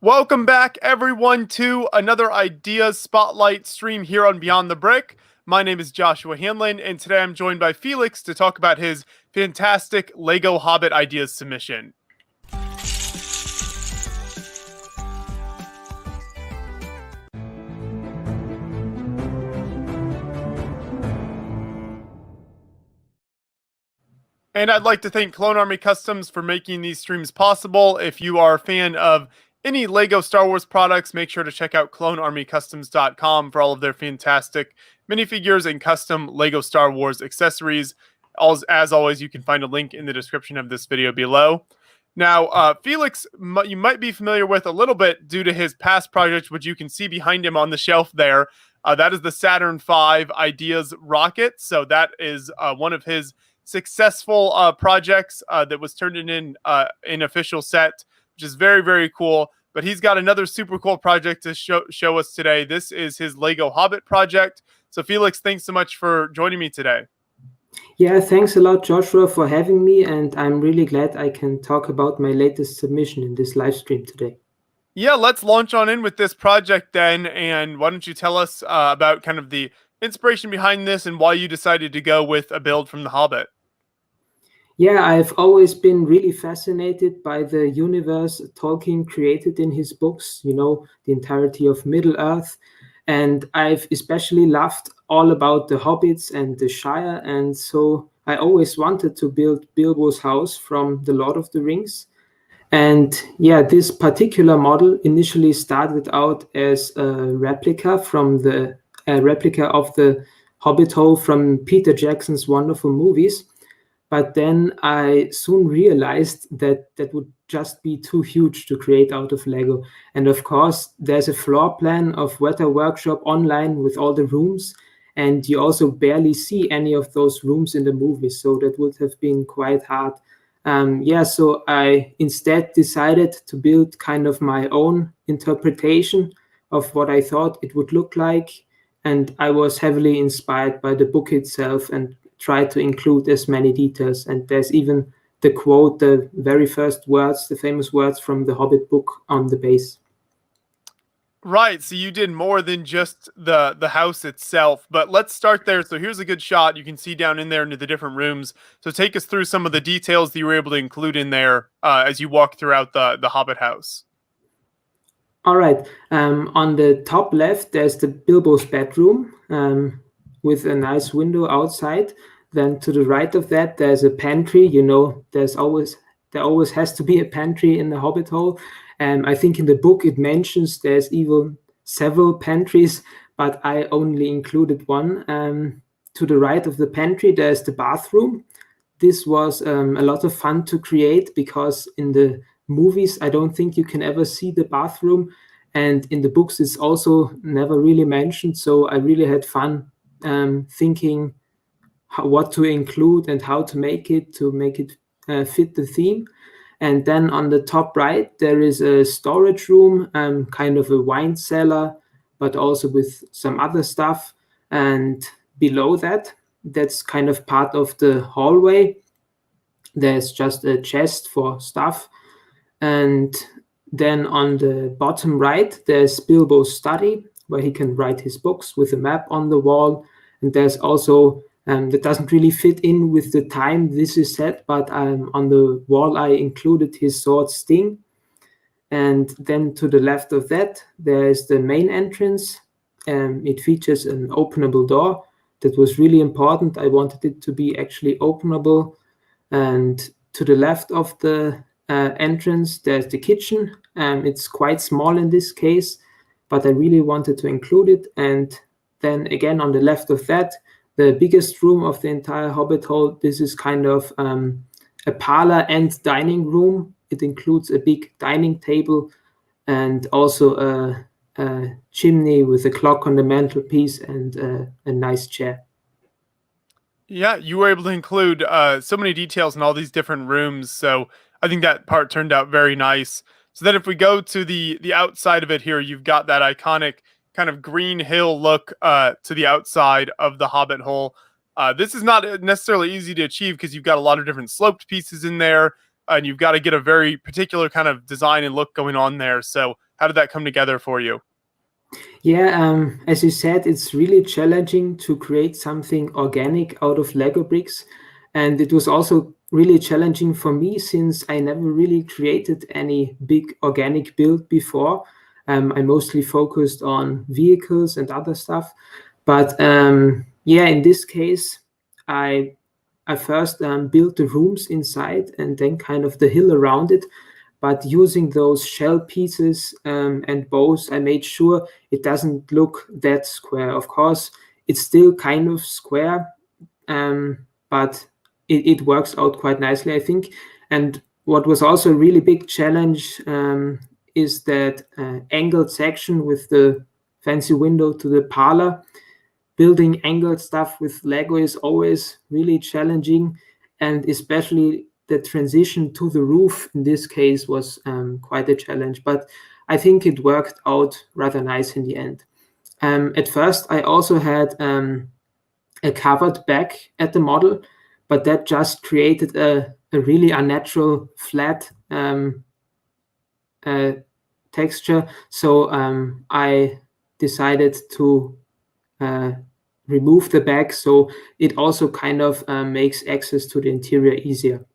Welcome back, everyone, to another Ideas Spotlight stream here on Beyond the Brick. My name is Joshua Hanlon, and today I'm joined by Felix to talk about his fantastic Lego Hobbit ideas submission. And I'd like to thank Clone Army Customs for making these streams possible. If you are a fan of any Lego Star Wars products, make sure to check out clonearmycustoms.com for all of their fantastic minifigures and custom Lego Star Wars accessories. As always, you can find a link in the description of this video below. Now, Felix, you might be familiar with a little bit due to his past project, which you can see behind him on the shelf there. That is the Saturn V Ideas rocket. So that is one of his successful projects that was turned in an official set, which is very, very cool. But he's got another super cool project to show us today. This is his Lego Hobbit project. So Felix, thanks so much for joining me today. Yeah, thanks a lot, Joshua, for having me. And I'm really glad I can talk about my latest submission in this live stream today. Yeah, let's launch on in with this project then. And why don't you tell us about kind of the inspiration behind this and why you decided to go with a build from The Hobbit? Yeah, I've always been really fascinated by the universe Tolkien created in his books, the entirety of Middle-earth. And I've especially loved all about the hobbits and the Shire. And so I always wanted to build Bilbo's house from The Lord of the Rings. And yeah, this particular model initially started out as a replica of the Hobbit hole from Peter Jackson's wonderful movies. But then I soon realized that that would just be too huge to create out of Lego. And of course, there's a floor plan of Weta Workshop online with all the rooms. And you also barely see any of those rooms in the movie. So that would have been quite hard. So I instead decided to build kind of my own interpretation of what I thought it would look like. And I was heavily inspired by the book itself and try to include as many details. And there's even the quote, the very first words, the famous words from the Hobbit book on the base. Right, so you did more than just the house itself, but let's start there. So here's a good shot. You can see down in there into the different rooms. So take us through some of the details that you were able to include in there as you walk throughout the Hobbit house. All right, on the top left, there's the Bilbo's bedroom with a nice window outside. Then to the right of that, there's a pantry. There always has to be a pantry in the Hobbit hole. I think in the book it mentions there's even several pantries, but I only included one. To the right of the pantry, there's the bathroom. This was a lot of fun to create because in the movies, I don't think you can ever see the bathroom. And in the books, it's also never really mentioned. So I really had fun thinking what to include and how to make it fit the theme. And then on the top right, there is a storage room, kind of a wine cellar, but also with some other stuff. And below that, that's kind of part of the hallway. There's just a chest for stuff. And then on the bottom right, there's Bilbo's study, where he can write his books with a map on the wall. And there's also, that doesn't really fit in with the time this is set, but on the wall, I included his sword Sting. And then to the left of that, there's the main entrance. It features an openable door. That was really important. I wanted it to be actually openable. And to the left of the entrance, there's the kitchen. It's quite small in this case, but I really wanted to include it. And then again, on the left of that, the biggest room of the entire Hobbit hole, this is kind of a parlor and dining room. It includes a big dining table and also a chimney with a clock on the mantelpiece and a nice chair. Yeah, you were able to include so many details in all these different rooms. So I think that part turned out very nice. So then if we go to the outside of it here, you've got that iconic kind of green hill look to the outside of the Hobbit hole. This is not necessarily easy to achieve because you've got a lot of different sloped pieces in there. and you've got to get a very particular kind of design and look going on there. So how did that come together for you? Yeah, as you said, it's really challenging to create something organic out of Lego bricks. And it was also really challenging for me since I never really created any big organic build before. I mostly focused on vehicles and other stuff. But yeah, in this case, I first built the rooms inside and then kind of the hill around it. But using those shell pieces and bows, I made sure it doesn't look that square. Of course, it's still kind of square, but it works out quite nicely, I think. And what was also a really big challenge is that angled section with the fancy window to the parlor. Building angled stuff with Lego is always really challenging, and especially the transition to the roof in this case was quite a challenge, but I think it worked out rather nice in the end. At first, I also had a covered back at the model, but that just created a really unnatural flat texture. So I decided to remove the back, so it also kind of makes access to the interior easier.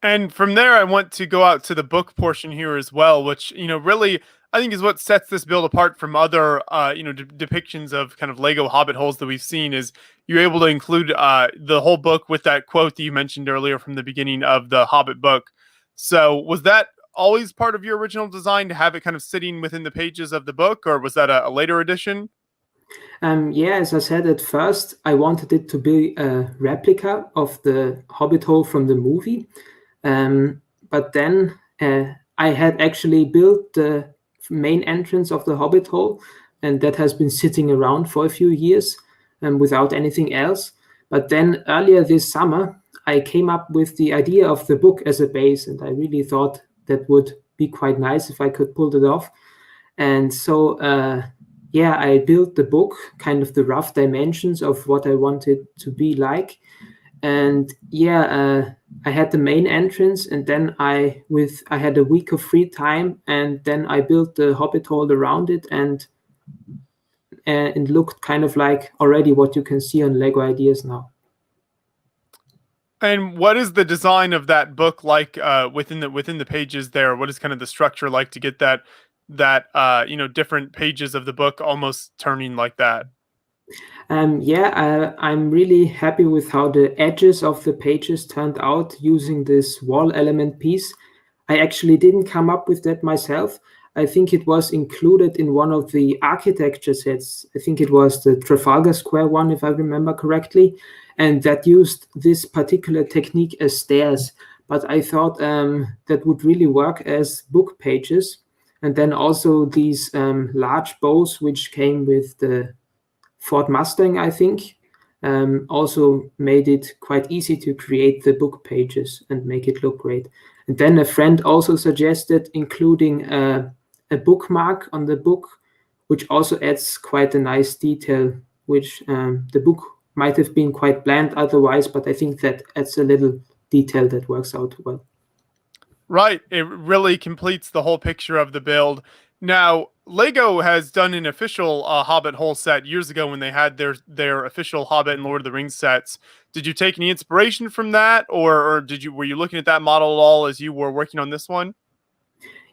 And from there, I want to go out to the book portion here as well, which, really, I think is what sets this build apart from other, depictions of kind of Lego Hobbit holes that we've seen. Is you're able to include the whole book with that quote that you mentioned earlier from the beginning of the Hobbit book. So was that always part of your original design to have it kind of sitting within the pages of the book, or was that a later addition? Yeah, as I said at first, I wanted it to be a replica of the Hobbit hole from the movie. But then I had actually built the main entrance of the Hobbit hole, and that has been sitting around for a few years without anything else. But then earlier this summer, I came up with the idea of the book as a base, and I really thought that would be quite nice if I could pull it off. And so, yeah, I built the book, kind of the rough dimensions of what I wanted to be like. And yeah, I had the main entrance, and then I had a week of free time, and then I built the Hobbit hole around it, and it looked kind of like already what you can see on Lego Ideas now. And what is the design of that book like within the pages there? What is kind of the structure like to get that different pages of the book almost turning like that? Yeah, I'm really happy with how the edges of the pages turned out using this wall element piece. I actually didn't come up with that myself. I think it was included in one of the architecture sets. I think it was the Trafalgar Square one, if I remember correctly, and that used this particular technique as stairs. But I thought that would really work as book pages. And then also these large bows, which came with the Ford Mustang, I think, also made it quite easy to create the book pages and make it look great. And then a friend also suggested including a bookmark on the book, which also adds quite a nice detail, which the book might have been quite bland otherwise, but I think that adds a little detail that works out well. Right. It really completes the whole picture of the build. Now, Lego has done an official Hobbit hole set years ago when they had their official Hobbit and Lord of the Rings sets. Did you take any inspiration from that, or were you looking at that model at all as you were working on this one?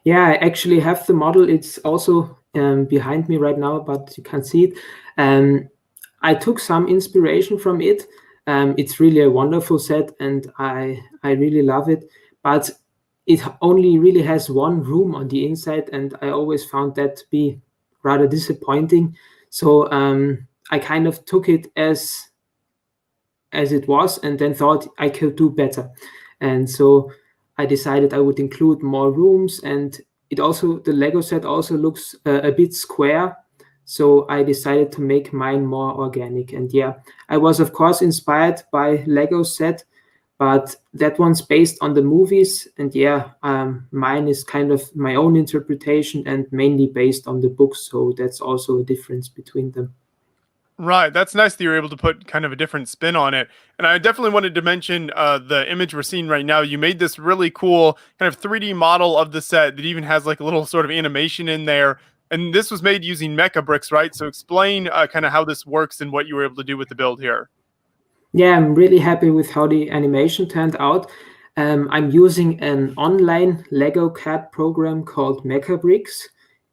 Yeah, I actually have the model. It's also behind me right now, but you can't see it. I took some inspiration from it. It's really a wonderful set, and I really love it. But it only really has one room on the inside, and I always found that to be rather disappointing. So I kind of took it as it was, and then thought I could do better. And so I decided I would include more rooms, and the Lego set also looks a bit square. So I decided to make mine more organic. And yeah, I was of course inspired by Lego set, but that one's based on the movies, and yeah, mine is kind of my own interpretation and mainly based on the books, so that's also a difference between them. Right. That's nice that you're able to put kind of a different spin on it. And I definitely wanted to mention the image we're seeing right now. You made this really cool kind of 3D model of the set that even has like a little sort of animation in there. And this was made using MeccaBricks, right? So explain kind of how this works and what you were able to do with the build here. Yeah, I'm really happy with how the animation turned out. I'm using an online Lego CAD program called MeccaBricks.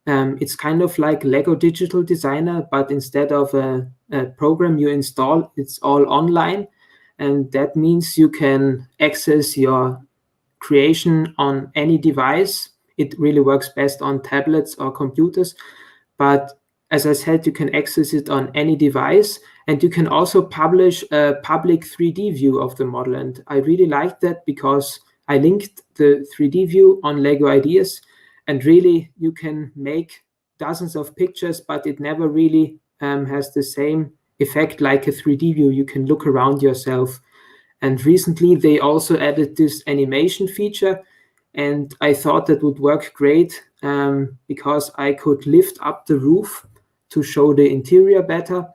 It's kind of like Lego Digital Designer, but instead of a program you install, it's all online. And that means you can access your creation on any device. It really works best on tablets or computers. But as I said, you can access it on any device, and you can also publish a public 3D view of the model. And I really like that because I linked the 3D view on Lego Ideas, and really you can make dozens of pictures, but it never really has the same effect like a 3D view. You can look around yourself. And recently they also added this animation feature, and I thought that would work great because I could lift up the roof to show the interior better.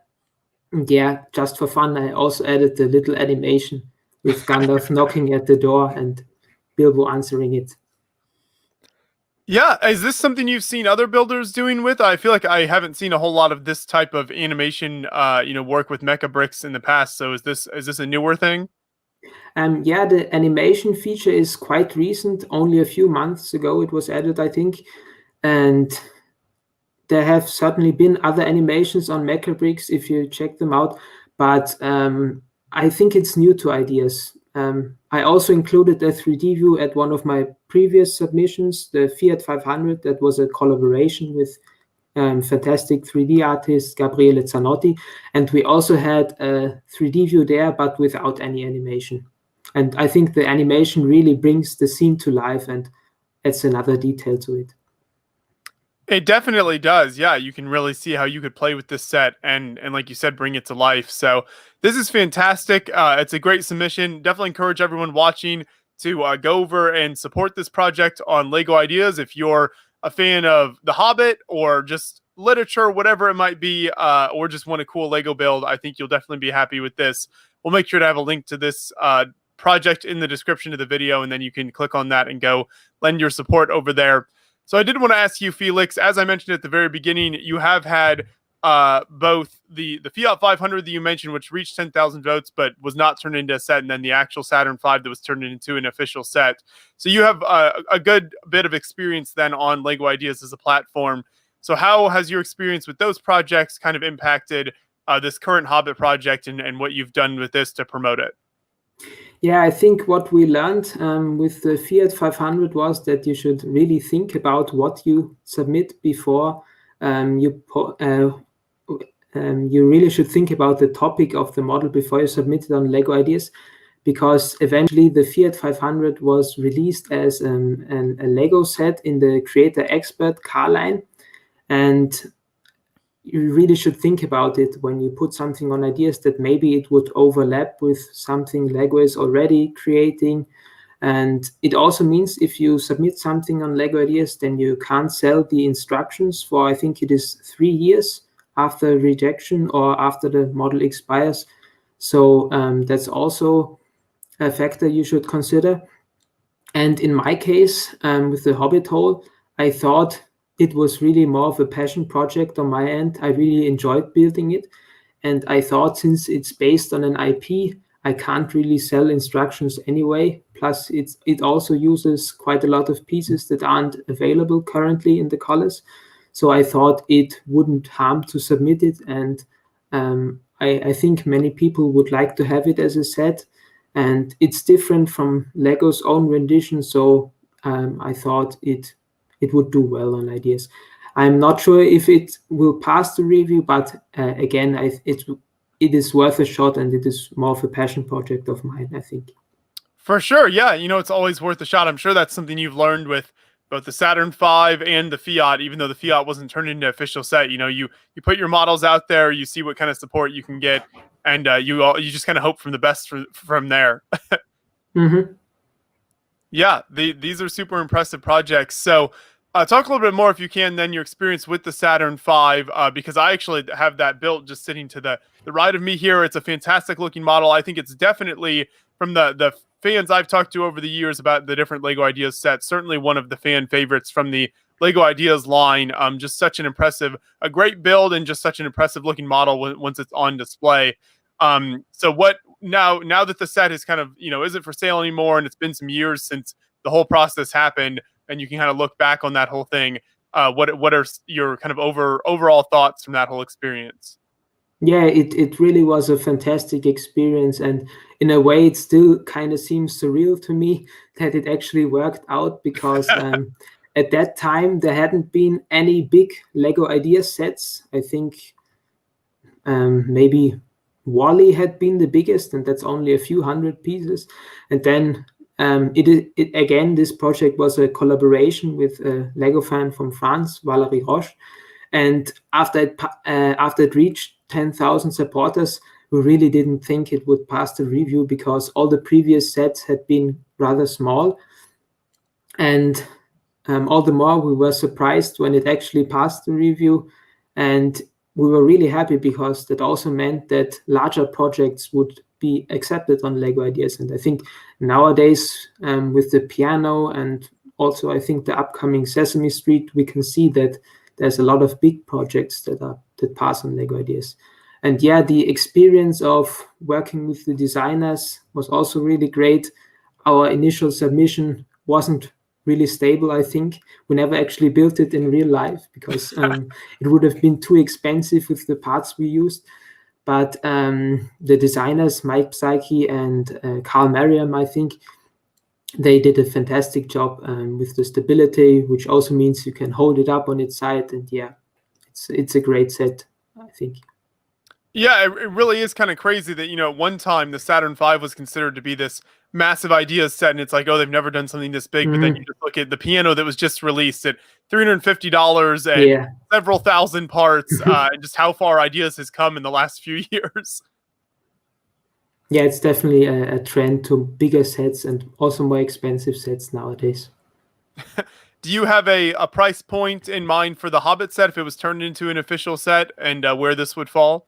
And yeah, just for fun, I also added the little animation with Gandalf knocking at the door and Bilbo answering it. Yeah, is this something you've seen other builders doing with? I feel like I haven't seen a whole lot of this type of animation, work with MeccaBricks in the past. So is this a newer thing? Yeah, the animation feature is quite recent. Only a few months ago it was added, I think. And there have certainly been other animations on MeccaBricks if you check them out, but I think it's new to ideas. I also included a 3D view at one of my previous submissions, the Fiat 500, that was a collaboration with fantastic 3D artist Gabriele Zanotti. And we also had a 3D view there, but without any animation. And I think the animation really brings the scene to life and adds another detail to it. It definitely does. Yeah, you can really see how you could play with this set and like you said, bring it to life. So this is fantastic. It's a great submission. Definitely encourage everyone watching to go over and support this project on Lego Ideas. If you're a fan of The Hobbit or just literature, whatever it might be, or just want a cool Lego build, I think you'll definitely be happy with this. We'll make sure to have a link to this project in the description of the video, and then you can click on that and go lend your support over there. So I did want to ask you, Felix, as I mentioned at the very beginning, you have had both the Fiat 500 that you mentioned, which reached 10,000 votes, but was not turned into a set, and then the actual Saturn V that was turned into an official set. So you have a good bit of experience then on Lego Ideas as a platform. So how has your experience with those projects kind of impacted this current Hobbit project and what you've done with this to promote it? Yeah, I think what we learned with the Fiat 500 was that you should really think about what you submit before you really should think about the topic of the model before you submit it on Lego Ideas, because eventually the Fiat 500 was released as a Lego set in the Creator Expert car line, and you really should think about it when you put something on Ideas that maybe it would overlap with something Lego is already creating. And it also means if you submit something on Lego Ideas, then you can't sell the instructions for, I think it is 3 years after rejection or after the model expires. So that's also a factor you should consider. And in my case, with the Hobbit hole, I thought it was really more of a passion project on my end. I really enjoyed building it. And I thought since it's based on an IP, I can't really sell instructions anyway. Plus, it also uses quite a lot of pieces that aren't available currently in the colors. So I thought it wouldn't harm to submit it. And I think many people would like to have it as a set. And it's different from Lego's own rendition. So I thought it would do well on Ideas. I'm not sure if it will pass the review, but again, it is worth a shot, and it is more of a passion project of mine, I think. For sure, yeah. It's always worth a shot. I'm sure that's something you've learned with both the Saturn V and the Fiat, even though the Fiat wasn't turned into official set. You put your models out there, you see what kind of support you can get, and you just kind of hope from the best from there. Mm-hmm. Yeah, these are super impressive projects. So Talk a little bit more, if you can, then your experience with the Saturn V, because I actually have that built just sitting to the right of me here. It's a fantastic looking model. I think it's definitely, from the fans I've talked to over the years about the different Lego Ideas sets, certainly one of the fan favorites from the Lego Ideas line. Just such an impressive, a great build, and just such an impressive looking model once it's on display. So what now that the set is kind of, isn't for sale anymore, and it's been some years since the whole process happened, and you can kind of look back on that whole thing. What are your kind of overall thoughts from that whole experience? Yeah, it really was a fantastic experience, and in a way, it still kind of seems surreal to me that it actually worked out, because at that time there hadn't been any big Lego idea sets. I think maybe Wally had been the biggest, and that's only a few hundred pieces. And then it again, this project was a collaboration with a Lego fan from France, Valérie Roche. And after it reached 10,000 supporters, we really didn't think it would pass the review, because all the previous sets had been rather small. And all the more we were surprised when it actually passed the review. And we were really happy, because that also meant that larger projects would be accepted on Lego Ideas. And I think nowadays, with the piano, and also I think the upcoming Sesame Street, we can see that there's a lot of big projects that pass on Lego Ideas. And yeah, the experience of working with the designers was also really great. Our initial submission wasn't really stable. I think we never actually built it in real life, because it would have been too expensive with the parts we used. But the designers, Mike Psyche and Carl Merriam, I think, they did a fantastic job with the stability, which also means you can hold it up on its side. And yeah, it's a great set, I think. Yeah, it really is kind of crazy that, at one time the Saturn V was considered to be this massive ideas set, and it's like, oh, they've never done something this big. But then you just look at the piano that was just released at $350 and several thousand parts, and just how far ideas has come in the last few years. Yeah, it's definitely a trend to bigger sets and also more expensive sets nowadays. Do you have a price point in mind for the Hobbit set, if it was turned into an official set, and where this would fall?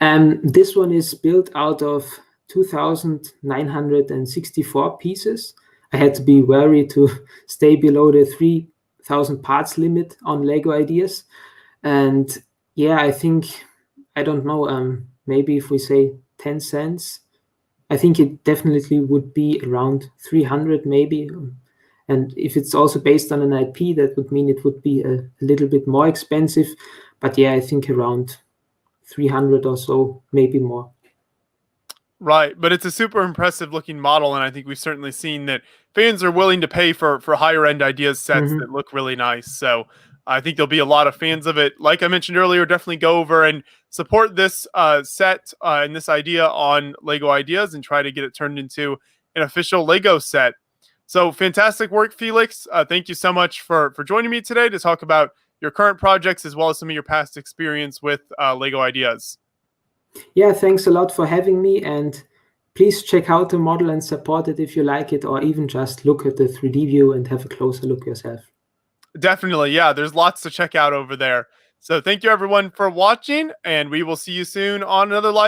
This one is built out of 2,964 pieces. I had to be wary to stay below the 3,000 parts limit on Lego Ideas. And yeah, I think, I don't know, maybe if we say 10 cents, I think it definitely would be around 300 maybe. And if it's also based on an IP, that would mean it would be a little bit more expensive. But yeah, I think around 300 or so, maybe more. Right, but it's a super impressive looking model, and I think we've certainly seen that fans are willing to pay for higher end ideas sets that look really nice. So I think there'll be a lot of fans of it. Like I mentioned earlier, definitely go over and support this set and this idea on Lego Ideas, and try to get it turned into an official Lego set. So fantastic work, Felix. Thank you so much for joining me today to talk about your current projects, as well as some of your past experience with Lego Ideas. Yeah, thanks a lot for having me, and please check out the model and support it if you like it, or even just look at the 3D view and have a closer look yourself. Definitely, yeah, there's lots to check out over there. So thank you everyone for watching, and we will see you soon on another live